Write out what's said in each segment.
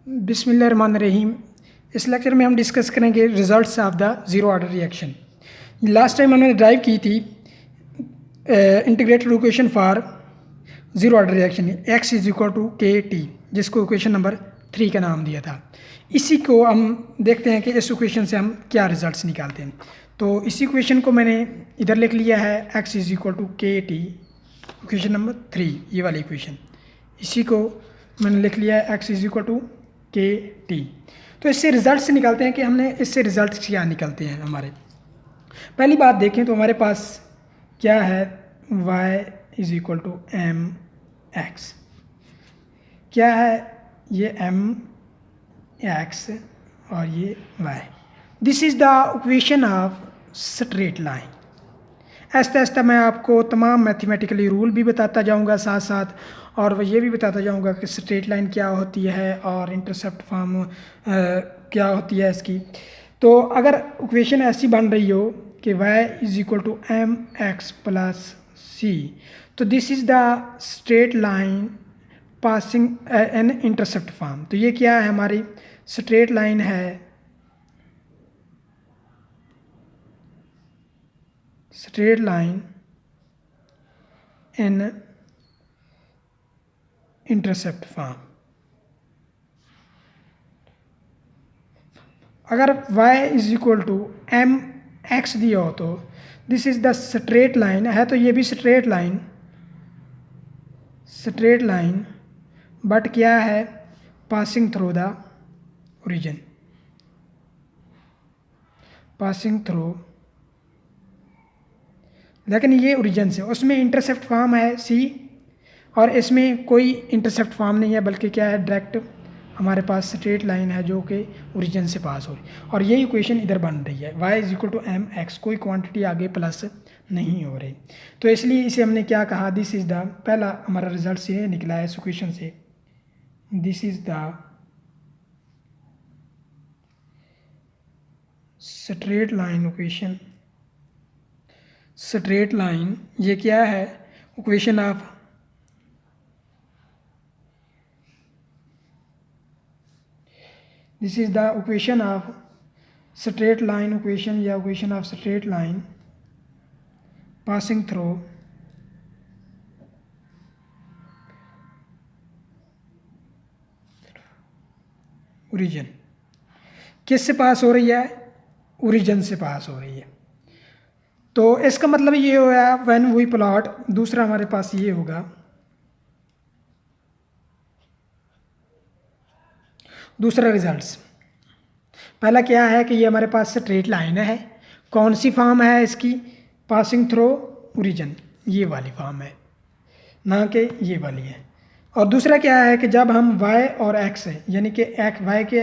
बिस्मिल्लाहिर्रहमानिर्रहीम। इस लेक्चर में हम डिस्कस करेंगे results of the zero order reaction. Last time हमने ड्राइव की थी integrated equation for zero order reaction x is equal to k t, जिसको इक्वेशन नंबर 3 का नाम दिया था। इसी को हम देखते हैं कि इस इक्वेशन से हम क्या रिजल्ट्स निकालते हैं। तो इसी इक्वेशन को मैंने इधर लिख लिया है x is equal to k T, equation number 3, ये वाली इक्वेशन। इसी को मैंने लिख लिया है x is equal to k T. तो इससे रिजल्ट्स निकालते हैं कि हमने इससे रिजल्ट्स क्या निकलते हैं हमारे। पहली बात देखें तो हमारे पास क्या है, y is equal to m x. क्या है ये एम एक्स और ये y। This is the equation of straight line. आहिस्ता आहिस्ता मैं आपको तमाम मैथमेटिकली रूल भी बताता जाऊंगा साथ साथ, और ये भी बताता जाऊंगा कि स्ट्रेट लाइन क्या होती है और इंटरसेप्ट फॉर्म क्या होती है इसकी। तो अगर इक्वेशन ऐसी बन रही हो कि y is equal to m x plus c, तो this is the straight line passing in intercept form. तो ये क्या है, हमारी स्ट्रेट लाइन है, straight line in intercept form. अगर y is equal to m x दिया हो तो this is the straight line है, तो ये भी straight line, straight line, but क्या है, passing through the origin, passing through, लेकिन ये ओरिजिन से, उसमें इंटरसेप्ट फॉर्म है सी और इसमें कोई इंटरसेप्ट फॉर्म नहीं है, बल्कि क्या है, डायरेक्ट हमारे पास स्ट्रेट लाइन है जो कि ओरिजिन से पास हो रही है। और ये इक्वेशन इधर बन रही है y is equal to m x, कोई क्वांटिटी आगे प्लस नहीं हो रही। तो इसलिए इसे हमने क्या कहा, दिस इज़ द, पहला हमारा रिजल्ट ये निकला है इस इक्वेशन से, this is the straight line equation. Straight line ये क्या है, equation of this is the equation of straight line equation, या equation of straight line passing through origin. किस से पास हो रही है, ओरिजिन से पास हो रही है। तो इसका मतलब ये होगा व्हेन वी प्लॉट, दूसरा हमारे पास ये होगा, दूसरा रिजल्ट्स। पहला क्या है कि ये हमारे पास स्ट्रेट लाइन है, कौन सी फॉर्म है इसकी, पासिंग थ्रू ओरिजिन, ये वाली फॉर्म है, ना कि ये वाली है। और दूसरा क्या है कि जब हम y और x है, यानी कि y के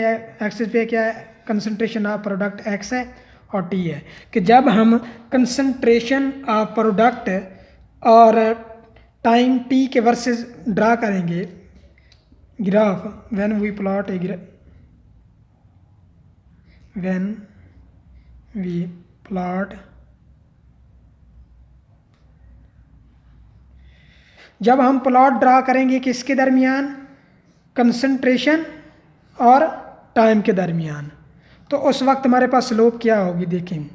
एक्सिस पे क्या है, कंसंट्रेशन ऑफ प्रोडक्ट x है और t है, कि जब हम कंसंट्रेशन ऑफ प्रोडक्ट और टाइम t के वर्सेस ड्रा करेंगे graph, when we plot when we plot, जब हम प्लॉट ड्रा करेंगे किसके दरमियान, कंसंट्रेशन और टाइम के दरमियान, तो उस वक्त हमारे पास स्लोप क्या होगी, देखें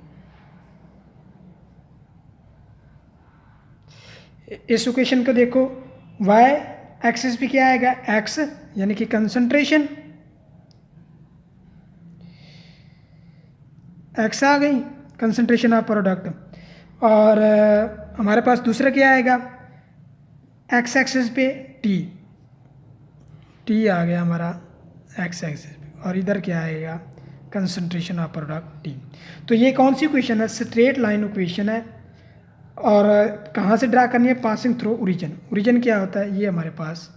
इस इक्वेशन को देखो, y एक्सिस पे क्या आएगा, x, यानी कि कंसंट्रेशन, x आ गई, कंसंट्रेशन ऑफ प्रोडक्ट, और हमारे पास दूसरा क्या आएगा, x एक्सिस पे t आ गया हमारा x एक्सिस पे, और इधर क्या आएगा, कंसंट्रेशन ऑफ प्रोडक्ट t। तो ये कौन सी इक्वेशन है, स्ट्रेट लाइन इक्वेशन है। और कहाँ से ड्रा करनी है, पासिंग थ्रू ओरिजिन। ओरिजिन क्या होता है, ये हमारे पास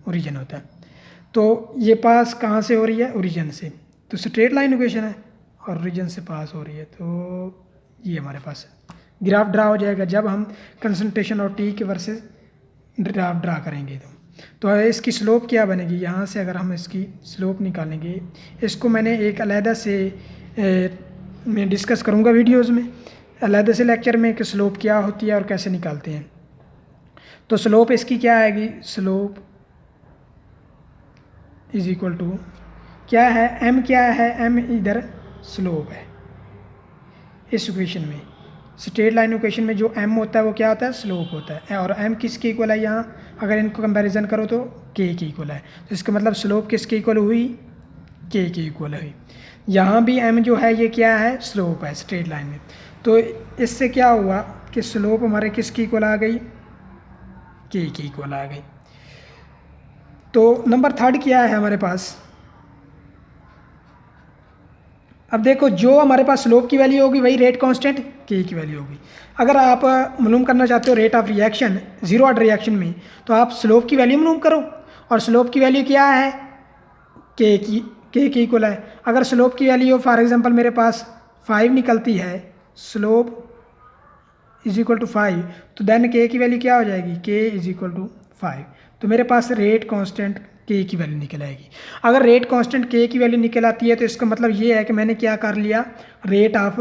ओरिजिन होता है। तो ये पास कहाँ से हो रही है, ओरिजिन से, तो स्ट्रेट लाइन इक्वेशन है और ओरिजिन से पास हो रही है, तो ये हमारे पास ग्राफ ड्रा हो जाएगा जब हम कंसंट्रेशन और टी के वर्सेस ग्राफ ड्रा करेंगे। तो इसकी स्लोप क्या बनेगी, यहाँ से अगर हम इसकी स्लोप निकालेंगे, इसको मैंने एक अलहदा से मैं डिस्कस करूँगा वीडियोज़ में, अलहदा से लेक्चर में, कि स्लोप क्या होती है और कैसे निकालते हैं। तो स्लोप इसकी क्या आएगी, स्लोप इज इक्वल टू क्या है, एम क्या है, एम इधर स्लोप है इस इक्वेशन में। स्ट्रेट लाइन इक्वेशन में जो एम होता है वो क्या होता है, स्लोप होता है। और एम किसके इक्वल है यहाँ, अगर इनको कंपैरिजन करो तो के इक्वल है। तो इसका मतलब स्लोप किसके इक्वल हुई, के इक्वल हुई। यहाँ भी एम जो है ये क्या है, स्लोप है स्ट्रेट लाइन में। तो इससे क्या हुआ कि स्लोप हमारे किसकी इक्वल आ गई, के की इक्वल आ गई। तो नंबर थर्ड क्या है हमारे पास, अब देखो जो हमारे पास स्लोप की वैल्यू होगी वही रेट कांस्टेंट के की वैल्यू होगी। अगर आप मालूम करना चाहते हो rate of reaction zero order reaction में, तो आप स्लोप की वैल्यू मालूम करो, और स्लोप की वैल्यू क्या है, के इक्वल है। अगर स्लोप की वैल्यू फॉर एग्जांपल मेरे पास 5 निकलती है, स्लोप इज इक्वल टू 5, तो देन के की वैल्यू क्या हो जाएगी, के इज इक्वल टू 5। तो मेरे पास रेट कांस्टेंट के की वैल्यू निकल आएगी। अगर रेट कांस्टेंट के की वैल्यू निकल आती है तो इसका मतलब ये है कि मैंने क्या कर लिया, rate of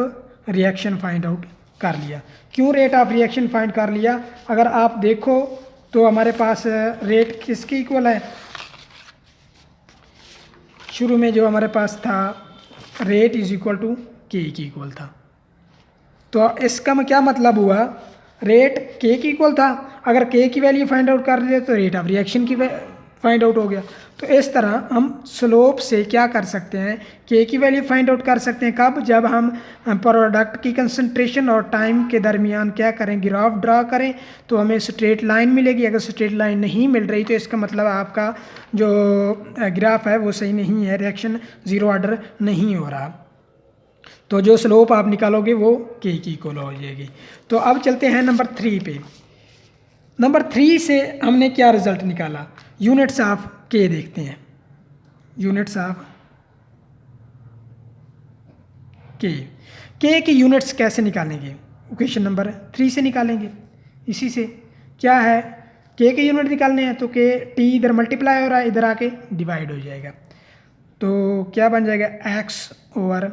reaction find out कर लिया। क्यों रेट ऑफ रिएक्शन फाइंड कर लिया, अगर आप देखो तो हमारे पास रेट किसके इक्वल है, शुरू में जो हमारे पास था रेट इज इक्वल टू के इक्वल था। तो इसका क्या मतलब हुआ, रेट के की इक्वल था, अगर के की वैल्यू फाइंड आउट कर रहे तो रेट ऑफ रिएक्शन की फाइंड आउट हो गया। तो इस तरह हम स्लोप से क्या कर सकते हैं, के की वैल्यू फाइंड आउट कर सकते हैं। कब, जब हम प्रोडक्ट की कंसंट्रेशन और टाइम के दरमियान क्या करें, ग्राफ ड्रा करें, तो हमें स्ट्रेट लाइन मिलेगी। अगर स्ट्रेट लाइन नहीं मिल रही तो इसका मतलब आपका जो ग्राफ है वो सही नहीं है, रिएक्शन जीरो ऑर्डर नहीं हो रहा। तो जो स्लोप आप निकालोगे वो के की इक्वल हो जाएगी। तो अब चलते हैं नंबर 3 पे। नंबर 3 से हमने क्या रिजल्ट निकाला, यूनिट्स ऑफ के देखते हैं। यूनिट्स ऑफ के की यूनिट्स कैसे निकालेंगे, इक्वेशन नंबर 3 से निकालेंगे। इसी से क्या है, के यूनिट निकालने हैं तो के टी इधर मल्टीप्लाई हो रहा है, इधर आके डिवाइड हो जाएगा। तो क्या बन जाएगा, x over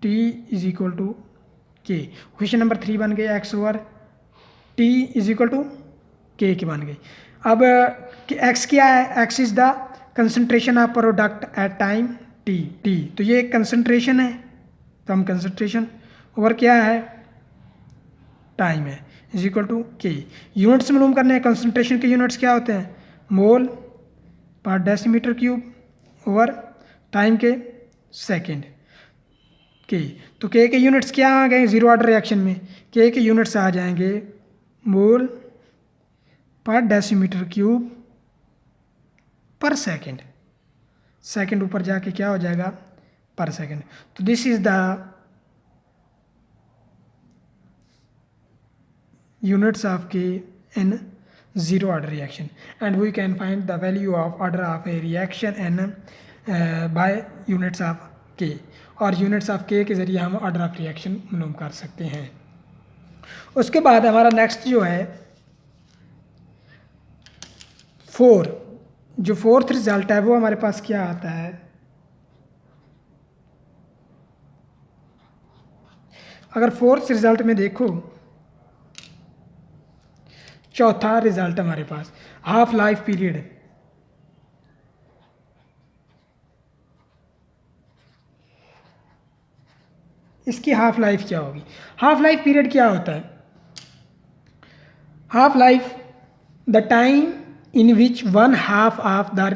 t is equal to k. Question number 3 बन गई, x over t is equal to k की बन गई। अब एक्स क्या है, x is the concentration of product at time t. तो ये कंसंट्रेशन है, तो हम कंसंट्रेशन ओवर क्या है, टाइम है, इज इक्वल टू के। यूनिट्स मालूम करने हैं, कंसंट्रेशन के यूनिट्स क्या होते हैं, मोल पर डेसीमीटर क्यूब ओवर टाइम के सेकेंड के। तो के यूनिट्स क्या आ गए जीरो ऑर्डर रिएक्शन में, के यूनिट्स आ जाएंगे मोल पर डेसीमीटर क्यूब पर सेकेंड। सेकेंड ऊपर जाके क्या हो जाएगा, पर सेकेंड। तो this is the units of K in zero order reaction, and we can find the value of order of a reaction n by units of K, और units of K के ज़रिए हम order of reaction मालूम कर सकते हैं। उसके बाद हमारा नेक्स्ट जो है 4, जो फोर्थ रिजल्ट है वो हमारे पास क्या आता है, अगर फोर्थ रिजल्ट में देखो, चौथा रिजल्ट हमारे पास हाफ लाइफ पीरियड। इसकी हाफ लाइफ क्या होगी, हाफ लाइफ पीरियड क्या होता है, half life the time in which one half of the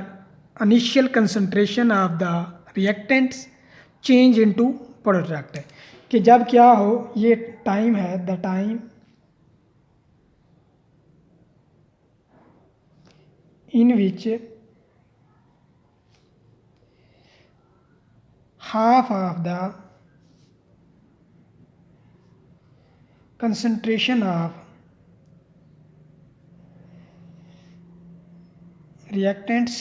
initial concentration of the reactants change into product, कि जब क्या हो, ये टाइम है, the time in which half of the concentration of reactants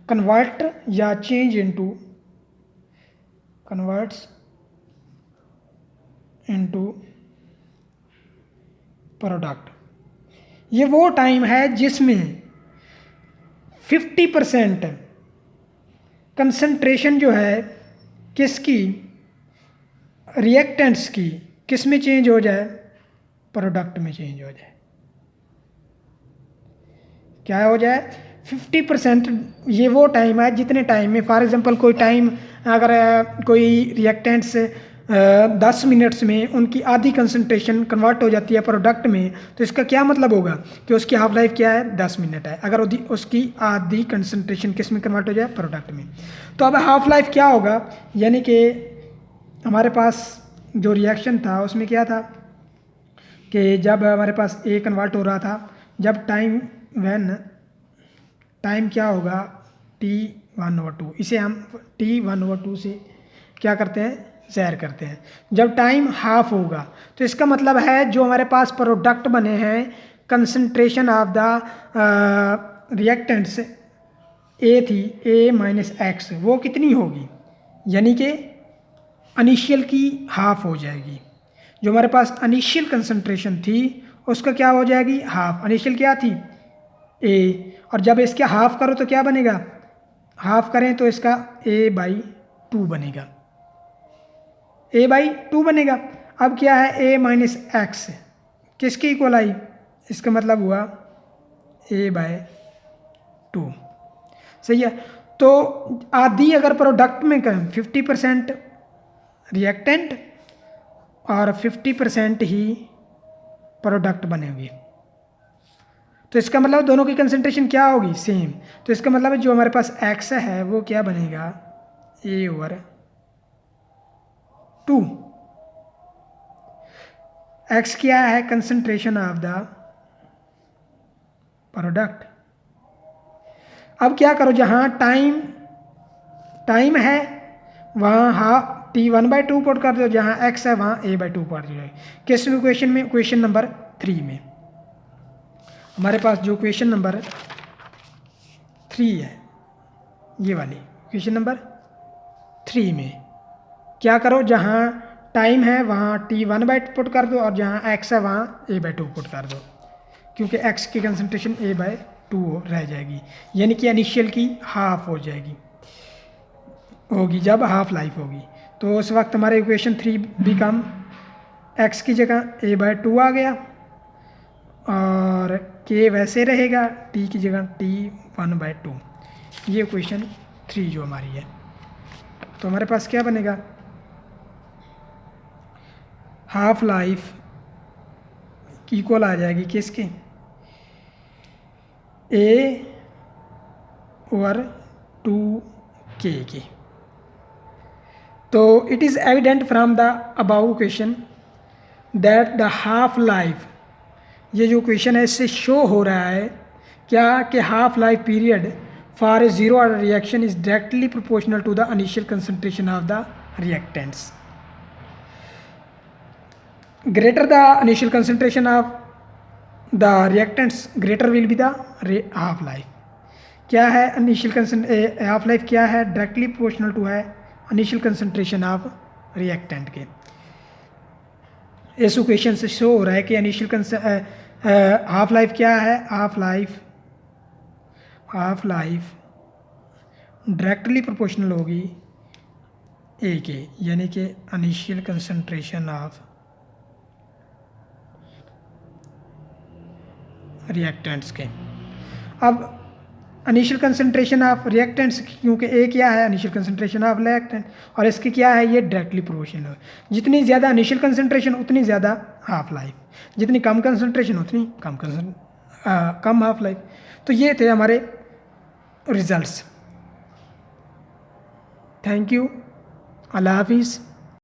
convert या change into converts into product. ये वो time है जिसमें 50% कंसंट्रेशन जो है किसकी, रिएक्टेंट्स की, किस में चेंज हो जाए, प्रोडक्ट में चेंज हो जाए। क्या हो जाए, 50% ये वो टाइम है जितने टाइम में, फॉर एग्जांपल कोई टाइम अगर कोई रिएक्टेंट्स 10 मिनट्स में उनकी आधी कंसंट्रेशन कन्वर्ट हो जाती है प्रोडक्ट में, तो इसका क्या मतलब होगा कि उसकी हाफ लाइफ क्या है, 10 मिनट है, अगर उसकी आधी कंसंट्रेशन किस में कन्वर्ट हो जाए, प्रोडक्ट में। तो अब हाफ लाइफ क्या होगा, यानी कि हमारे पास जो रिएक्शन था उसमें क्या था कि जब हमारे पास ए कन्वर्ट हो रहा था, जब टाइम क्या होगा T1/2, इसे हम T1/2 से क्या करते हैं, ज़ाहिर करते हैं। जब टाइम हाफ होगा तो इसका मतलब है जो हमारे पास प्रोडक्ट बने हैं, कंसंट्रेशन ऑफ द रिएक्टेंट्स ए थी A-X, वो कितनी होगी, यानी कि इनिशियल की हाफ हो जाएगी। जो हमारे पास इनिशियल कंसंट्रेशन थी उसका क्या हो जाएगी, हाफ। इनिशियल क्या थी, ए, और जब इसके हाफ करो तो क्या बनेगा, हाफ करें तो इसका A/2 बनेगा, A/2 बनेगा। अब क्या है, A-X किसकी इक्वल आई, इसका मतलब हुआ A/2, सही है। तो आधी अगर प्रोडक्ट में करें 50% रिएक्टेंट और 50% ही प्रोडक्ट बनेंगे, तो इसका मतलब दोनों की कंसंट्रेशन क्या होगी, सेम। तो इसका मतलब जो हमारे पास x है वो क्या बनेगा, A/2। x क्या है, कंसंट्रेशन ऑफ द प्रोडक्ट। अब क्या करो, जहाँ टाइम है वहाँ T1/2 पुट कर दो, जहाँ x है वहाँ A/2 पुट दो। किस इक्वेशन में, इक्वेशन नंबर 3 में। हमारे पास जो इक्वेशन नंबर 3 है, ये वाली इक्वेशन नंबर 3 में क्या करो, जहाँ टाइम है वहाँ T1/2 पुट कर दो और जहाँ x है वहाँ A/2 पुट कर दो, क्योंकि x की कंसंट्रेशन A/2 रह जाएगी, यानी कि इनिशियल की हाफ हो जाएगी, होगी जब हाफ लाइफ होगी। तो उस वक्त हमारे इक्वेशन 3 बिकम x की जगह A/2 आ गया और k वैसे रहेगा, t की जगह T1/2। ये इक्वेशन 3 जो हमारी है। तो हमारे पास क्या बनेगा, हाफ लाइफ इक्वल आ जाएगी किसके, A/2k के। तो it is evident from the above equation that the half life, ये जो क्वेश्चन है इससे शो हो रहा है क्या कि half life period for a zero order reaction is directly proportional to the initial concentration of the reactants. Greater the initial concentration of the reactants greater will be the half life. क्या है initial half life क्या है, directly proportional to है initial concentration of reactant के। इस equation से show हो रहा है कि इनिशियल हाफ लाइफ क्या है, हाफ लाइफ डायरेक्टली प्रोपोर्शनल होगी ए के, यानी कि इनिशियल कंसंट्रेशन ऑफ रिएक्टेंट्स के। अब इनिशियल कंसंट्रेशन ऑफ रिएक्टेंट्स, क्योंकि ए क्या है, इनिशियल कंसंट्रेशन ऑफ रिएक्टेंट, और इसकी क्या है, ये डायरेक्टली प्रोपोर्शनल। जितनी ज़्यादा इनिशियल कंसंट्रेशन उतनी ज़्यादा हाफ लाइफ, जितनी कम कंसंट्रेशन उतनी कम हाफ लाइफ। तो ये थे हमारे रिजल्ट्स। थैंक यू, अल्लाह हाफिज़।